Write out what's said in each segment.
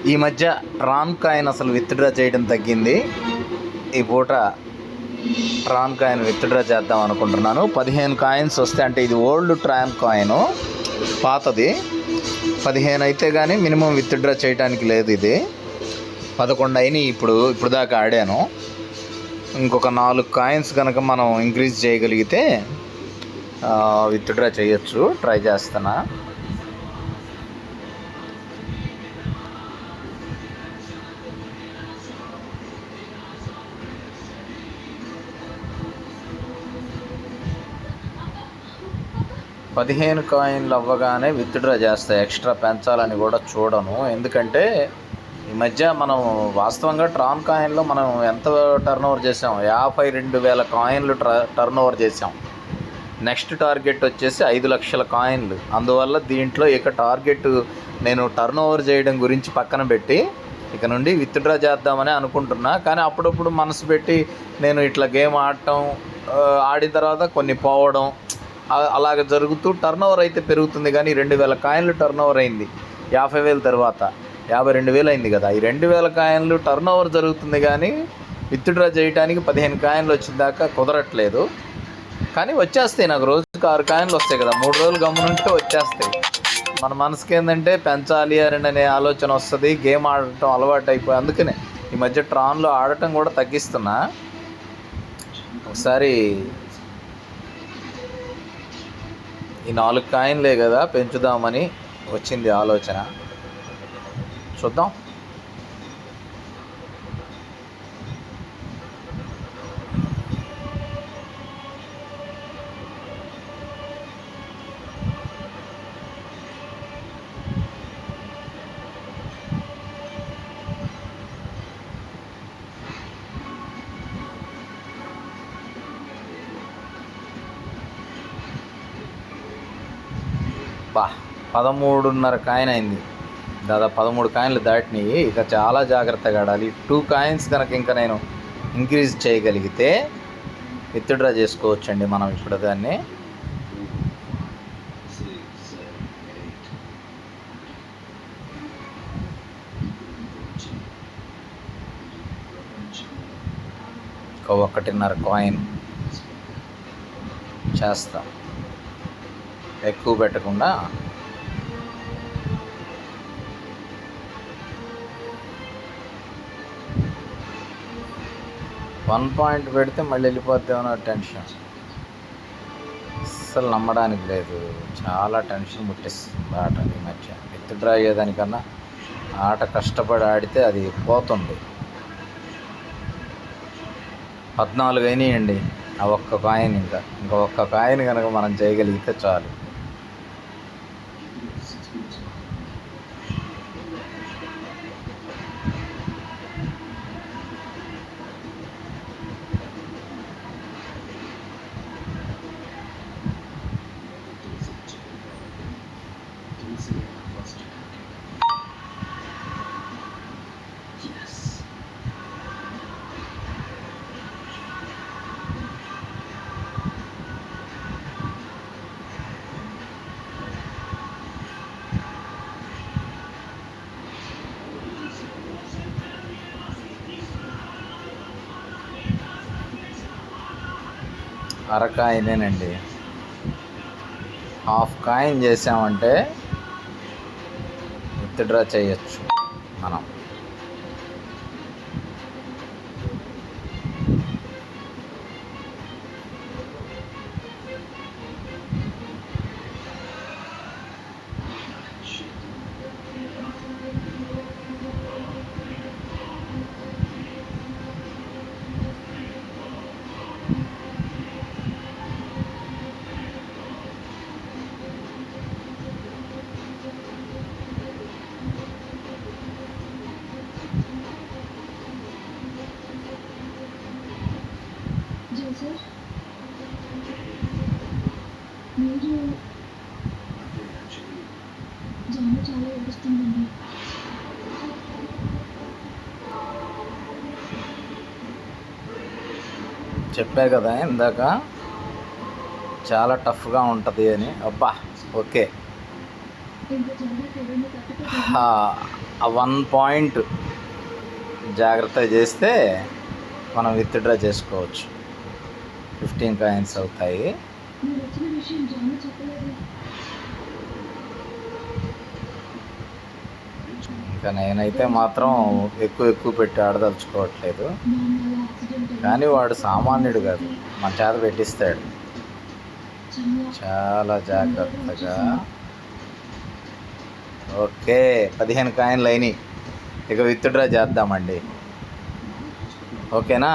ఈ మధ్య Tron coin అసలు విత్డ్రా చేయడం తగ్గింది. ఈ పూట ట్రాన్ కాయిన్ విత్డ్రా చేద్దాం అనుకుంటున్నాను. 15 కాయిన్స్ వస్తే, అంటే ఇది ఓల్డ్ ట్రాన్ కాయిన్, పాతది. 15 అయితే కానీ మినిమం విత్డ్రా చేయడానికి లేదు. ఇది 11 అయినాయి ఇప్పుడు దాకా ఆడాను. ఇంకొక 4 కాయిన్స్ కనుక మనం ఇంక్రీజ్ చేయగలిగితే విత్డ్రా చేయొచ్చు. ట్రై చేస్తున్నా. పదిహేను కాయిన్లు అవ్వగానే విత్డ్రా చేస్తా. ఎక్స్ట్రా పెంచాలని కూడా చూడను. ఎందుకంటే ఈ మధ్య మనం వాస్తవంగా ట్రాన్ కాయిన్లో మనం ఎంత టర్న్ ఓవర్ చేసాం? 52,000 కాయిన్లు టర్న్ ఓవర్ చేసాం. నెక్స్ట్ టార్గెట్ వచ్చేసి 5 లక్షల కాయిన్లు. అందువల్ల దీంట్లో ఇక టార్గెట్ నేను టర్న్ ఓవర్ చేయడం గురించి పక్కన పెట్టి ఇక నుండి విత్డ్రా చేద్దామని అనుకుంటున్నా. కానీ అప్పుడప్పుడు మనసు పెట్టి నేను ఇట్లా గేమ్ ఆడిన తర్వాత కొన్ని పోవడం అలాగ జరుగుతూ టర్న్ ఓవర్ అయితే పెరుగుతుంది. కానీ 2,000 కాయిన్లు టర్న్ ఓవర్ అయింది 50,000 తర్వాత 52,000 అయింది కదా. ఈ 2,000 కాయిన్లు టర్న్ ఓవర్ జరుగుతుంది, కానీ విత్డ్రా చేయడానికి 15 కాయిన్లు వచ్చిన దాకా కుదరట్లేదు. కానీ వచ్చేస్తాయి. నాకు రోజుకి 6 కాయిన్లు వస్తాయి కదా. 3 రోజులు గమ్మునుంటే వచ్చేస్తాయి. మన మనసుకి ఏంటంటే పెంచాలి అనే ఆలోచన వస్తుంది. గేమ్ ఆడటం అలవాటు అయిపోయి, అందుకనే ఈ మధ్య ట్రాన్లో ఆడటం కూడా తగ్గిస్తున్నా. ఒకసారి ఈ 4 కాయిన్లే కదా పెంచుదామని వచ్చింది ఆలోచన. చూద్దాం. బా 13.5 కాయిన్ అయింది. దాదాపు 13 కాయిన్లు దాటినాయి. ఇక చాలా జాగ్రత్తగా ఆడాలి. 2 కాయిన్స్ కనుక ఇంకా నేను ఇంక్రీజ్ చేయగలిగితే విత్డ్రా చేసుకోవచ్చండి మనం ఇప్పుడు దాన్ని. ఒక 1.5 కాయిన్ చేస్తాం, ఎక్కువ పెట్టకుండా. $1 పెడితే మళ్ళీ వెళ్ళిపోద్దేమో టెన్షన్. అస్సలు నమ్మడానికి లేదు. చాలా టెన్షన్ ముట్టేస్తుంది ఆట ఈ మధ్య. విత్డ్రా అయ్యేదానికన్నా ఆట కష్టపడి ఆడితే అది పోతుంది. 14 అయినాయండి. ఆ ఒక్క కాయిన్ ఇంకా ఒక్క కాయిన్ కనుక మనం చేయగలిగితే చాలు. అరకాయినేనండి. హాఫ్ కాయిన్ చేసామంటే విత్డ్రా చేయొచ్చు మనం. చెప్పా కదా ఇందాక చాలా టఫ్గా ఉంటుంది అని. అబ్బా ఓకే. ఆ 1 పాయింట్ జాగ్రత్త చేస్తే మనం విత్డ్రా చేసుకోవచ్చు. 15 కాయిన్స్ అవుతాయి. ఇంకా నేనైతే మాత్రం ఎక్కువ పెట్టి ఆడదలుచుకోవట్లేదు. కానీ వాడు సామాన్యుడు కాదు, మన చేత పెట్టిస్తాడు. చాలా జాగ్రత్తగా. ఓకే, 15 కాయిన్లు అయినాయి. ఇక విత్డ్రా చేద్దామండి. ఓకేనా?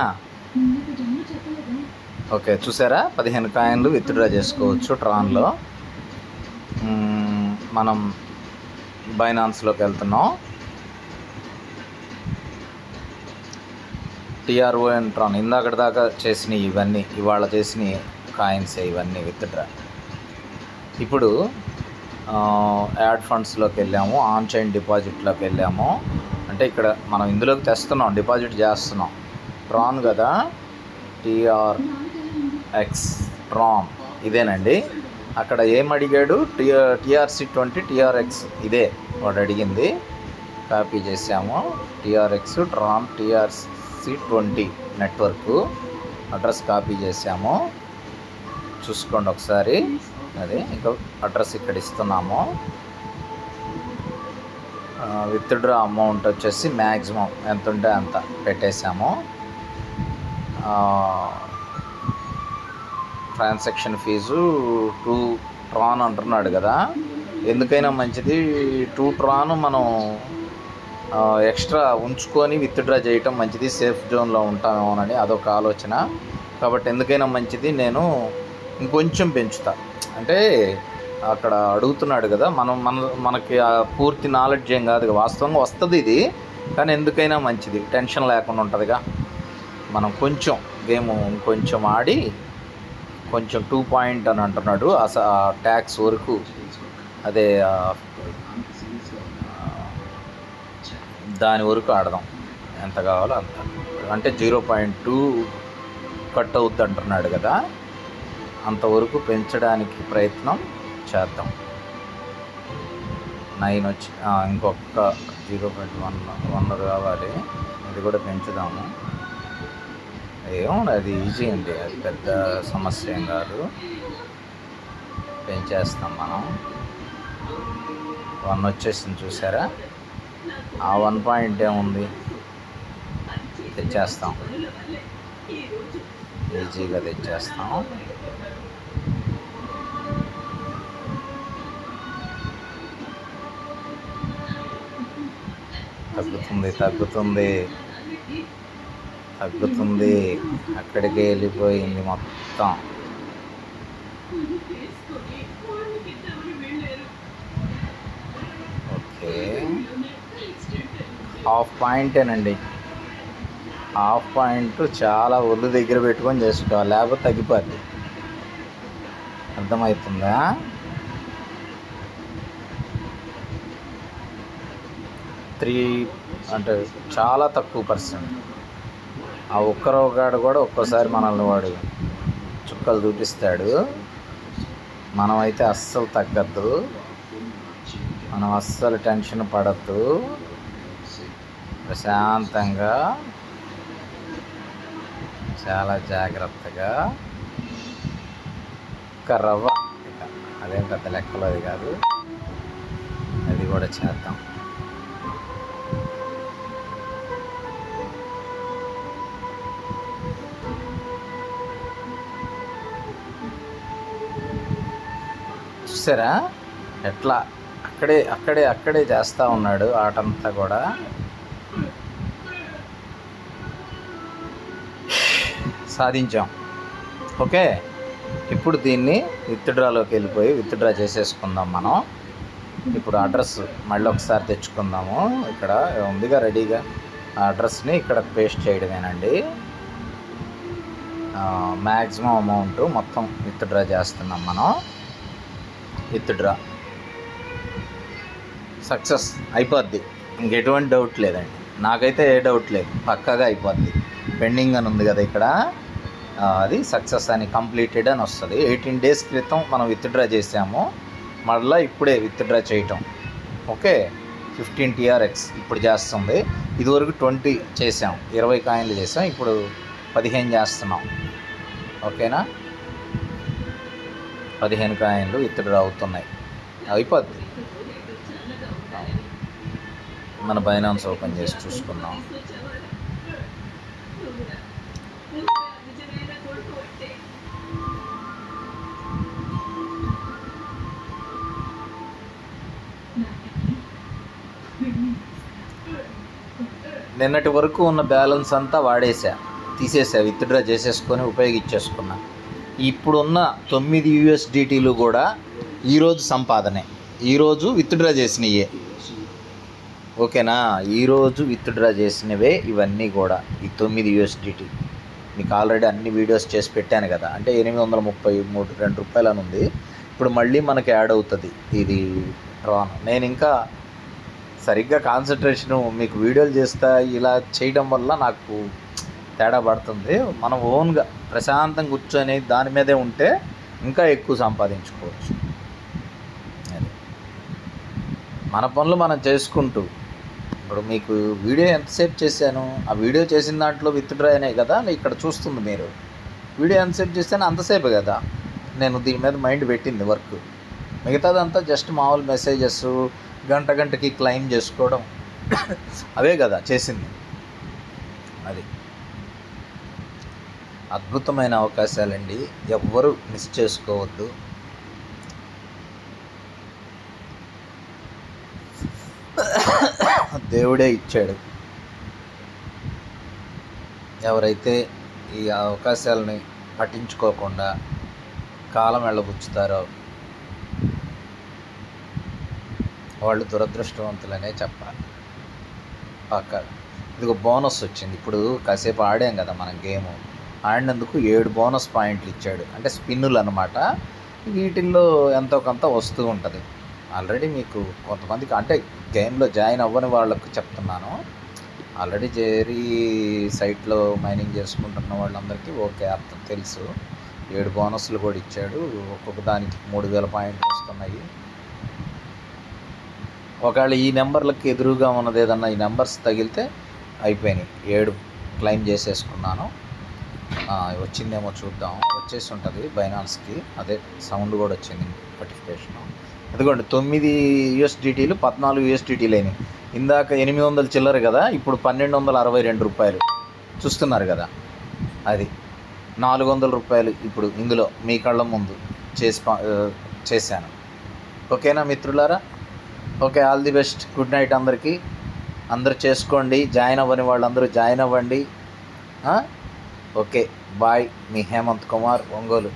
ఓకే, చూసారా? 15 కాయిన్లు విత్డ్రా చేసుకోవచ్చు ట్రాన్లో. మనం బైనాన్స్లోకి వెళ్తున్నాం. TRON ట్రాన్ ఇందాకటి దాకా చేసినవి ఇవన్నీ, ఇవాళ చేసినవి కాయిన్స్ ఇవన్నీ విత్డ్రా. ఇప్పుడు యాడ్ ఫండ్స్లోకి వెళ్ళాము, ఆన్ చైన్ డిపాజిట్లోకి వెళ్ళాము. అంటే ఇక్కడ మనం ఇందులోకి తెస్తున్నాం, డిపాజిట్ చేస్తున్నాం. ట్రాన్ కదా, TRX ట్రాన్ ఇదేనండి. అక్కడ ఏం అడిగాడు? TRC20 TRX ఇదే వాడు అడిగింది. కాపీ చేసాము. TRX Tron TRC20 network address copy చేసాము. చూసుకోండి ఒకసారి. అదే ఇంకా అడ్రస్ ఇక్కడ ఇస్తున్నాము. విత్డ్రా అమౌంట్ వచ్చేసి మ్యాక్సిమం ఎంత ఉంటే అంత పెట్టేసాము. ట్రాన్సాక్షన్ ఫీజు 2 ట్రాన్ అంటున్నాడు కదా. ఎందుకైనా మంచిది 2 ట్రాన్ మనం ఎక్స్ట్రా ఉంచుకొని విత్డ్రా చేయటం మంచిది. సేఫ్ జోన్లో ఉంటామేమోనని అదొక ఆలోచన. కాబట్టి ఎందుకైనా మంచిది నేను ఇంకొంచెం పెంచుతా. అంటే అక్కడ అడుగుతున్నాడు కదా, మనకి పూర్తి నాలెడ్జ్ ఏం కాదు, వాస్తవంగా వస్తుంది ఇది. కానీ ఎందుకైనా మంచిది, టెన్షన్ లేకుండా ఉంటుందిగా. మనం కొంచెం గేమ్ ఇంకొంచెం ఆడి కొంచెం 2 పాయింట్ అని అంటున్నాడు ట్యాక్స్ వరకు. అదే దాని వరకు ఆడదాం, ఎంత కావాలో అంత. అంటే 0.2 కట్ అవుద్ది అంటున్నాడు కదా, అంతవరకు పెంచడానికి ప్రయత్నం చేద్దాం. 9 వచ్చి ఇంకొక 0.1 కావాలి. ఇది కూడా పెంచుదాము. ఏమో అది ఈజీ అండి, అది పెద్ద సమస్య ఏం కాదు. పెంచేస్తాం మనం. 1 వచ్చేసింది చూసారా. ఆ 1 పాయింట్ ఏముంది, తెచ్చేస్తాం, ఈజీగా తెచ్చేస్తాం. తగ్గుతుంది. అక్కడికి వెళ్ళిపోయింది మొత్తం. ఓకే, 1/2 పాయింటేనండి. 1/2 పాయింట్ చాలా ఒళ్ళు దగ్గర పెట్టుకొని చేసుకోవాలి, లేకపోతే తగ్గిపోద్ది. అర్థమవుతుందా? అంటే చాలా తక్కువ %. ఆ ఒక్కరోగాడు కూడా ఒక్కోసారి మనల్ని వాడు చుక్కలు చూపిస్తాడు. మనమైతే అస్సలు తగ్గద్దు, మనం అస్సలు టెన్షన్ పడద్దు. ప్రశాంతంగా చాలా జాగ్రత్తగా ఒక్క రవ్వ, అదేం పెద్ద లెక్కలో అది కాదు, అది కూడా చేద్దాం. చూసారా ఎట్లా అక్కడే చేస్తూ ఉన్నాడు ఆటంతా కూడా. సాధించాం. ఓకే, ఇప్పుడు దీన్ని విత్డ్రాలోకి వెళ్ళిపోయి విత్డ్రా చేసేసుకుందాం మనం. ఇప్పుడు అడ్రస్ మళ్ళీ ఒకసారి తెచ్చుకుందాము. ఇక్కడ ఉందిగా రెడీగా, ఆ అడ్రస్ని ఇక్కడ పేస్ట్ చేయడమేనండి. మ్యాక్సిమం అమౌంట్ మొత్తం విత్డ్రా చేస్తున్నాం మనం. విత్డ్రా సక్సెస్ అయిపోద్ది, ఇంకెటువంటి డౌట్ లేదండి. నాకైతే ఏ డౌట్ లేదు, పక్కాగా అయిపోద్ది. పెండింగ్ అని ఉంది కదా ఇక్కడ, అది సక్సెస్ అని, కంప్లీటెడ్ అని వస్తుంది. 18 days క్రితం మనం విత్డ్రా చేసాము, మళ్ళీ ఇప్పుడే విత్డ్రా చేయటం. ఓకే, 15 TRX ఇప్పుడు చేస్తుంది. ఇదివరకు 20 చేసాం, 20 కాయిన్లు చేసాం, ఇప్పుడు 15 చేస్తున్నాం. ఓకేనా, 15 కాయిన్లు విత్డ్రా అవుతున్నాయి. అయిపోద్ది. మన బైనాన్స్ ఓపెన్ చేసి చూసుకున్నాం. నిన్నటి వరకు ఉన్న బ్యాలెన్స్ అంతా తీసేసా, విత్డ్రా చేసేసుకొని ఉపయోగించేసుకున్నా. ఇప్పుడున్న 9 USDTలు కూడా ఈరోజు సంపాదనే, ఈరోజు విత్డ్రా చేసినవే. ఓకేనా, ఈరోజు విత్డ్రా చేసినవే ఇవన్నీ కూడా. ఈ 9 USDT మీకు ఆల్రెడీ అన్ని వీడియోస్ చేసి పెట్టాను కదా. అంటే 832 రూపాయలు అని ఉంది. ఇప్పుడు మళ్ళీ మనకి యాడ్ అవుతుంది ఇది ట్రాన్. నేను ఇంకా సరిగ్గా కాన్సన్ట్రేషను మీకు వీడియోలు చేస్తా, ఇలా చేయడం వల్ల నాకు తేడా పడుతుంది. మనం ఓన్గా ప్రశాంతంగా కూర్చొని దాని మీదే ఉంటే ఇంకా ఎక్కువ సంపాదించుకోవచ్చు. అది మన పనులు మనం చేసుకుంటూ. ఇప్పుడు మీకు వీడియో ఎంతసేపు చేశాను, ఆ వీడియో చేసిన దాంట్లో విత్డ్రా అయినాయి కదా, ఇక్కడ చూస్తుంది మీరు. వీడియో ఎంతసేపు చేశాను అంతసేపు కదా నేను దీని మీద మైండ్ పెట్టింది వర్క్. మిగతాదంతా జస్ట్ మామూలు మెసేజెస్, గంటకి క్లెయిమ్ చేసుకోవడం, అవే కదా చేసింది. అది అద్భుతమైన అవకాశాలండి, ఎవ్వరూ మిస్ చేసుకోవద్దు. దేవుడే ఇచ్చాడు. ఎవరైతే ఈ అవకాశాలని పట్టించుకోకుండా కాలం వెళ్ళబుచ్చుతారో వాళ్ళు దురదృష్టవంతులనే చెప్పాలి. పక్కా. ఇదిగో బోనస్ వచ్చింది. ఇప్పుడు కాసేపు ఆడాం కదా మనం గేము, ఆడినందుకు 7 బోనస్ పాయింట్లు ఇచ్చాడు. అంటే స్పిన్నులు అనమాట. వీటిల్లో ఎంతో కొంత వస్తూ ఉంటుంది. ఆల్రెడీ మీకు కొంతమందికి, అంటే గేమ్లో జాయిన్ అవ్వని వాళ్ళకు చెప్తున్నాను. ఆల్రెడీ జేరీ సైట్లో మైనింగ్ చేసుకుంటున్న వాళ్ళందరికీ ఓకే అర్థం తెలుసు. 7 బోనస్లు కూడా ఇచ్చాడు. ఒక్కొక్క దానికి 3000 పాయింట్లు వస్తున్నాయి. ఒకవేళ ఈ నెంబర్లకు ఎదురుగా ఉన్నది ఏదన్నా ఈ నెంబర్స్ తగిలితే అయిపోయినాయి. 7 క్లెయిమ్ చేసేసుకున్నాను. వచ్చిందేమో చూద్దాం. వచ్చేసి ఉంటుంది బైనాన్స్కి. అదే సౌండ్ కూడా వచ్చింది, నోటిఫికేషను. ఎందుకంటే 9 USDTలు 14 USDTలు అయినాయి. ఇందాక 800 చిల్లర కదా, ఇప్పుడు 1262 రూపాయలు చూస్తున్నారు కదా. అది 400 రూపాయలు ఇప్పుడు ఇందులో మీ కళ్ళ ముందు చేశాను. ఓకేనా మిత్రులారా? Okay, all the best, good night అందరికీ. అందరూ చేసుకోండి, జాయిన్ అవ్వని వాళ్ళందరూ జాయిన్ అవ్వండి. Okay, bye. మీ హేమంత్ కుమార్, ఒంగోలు.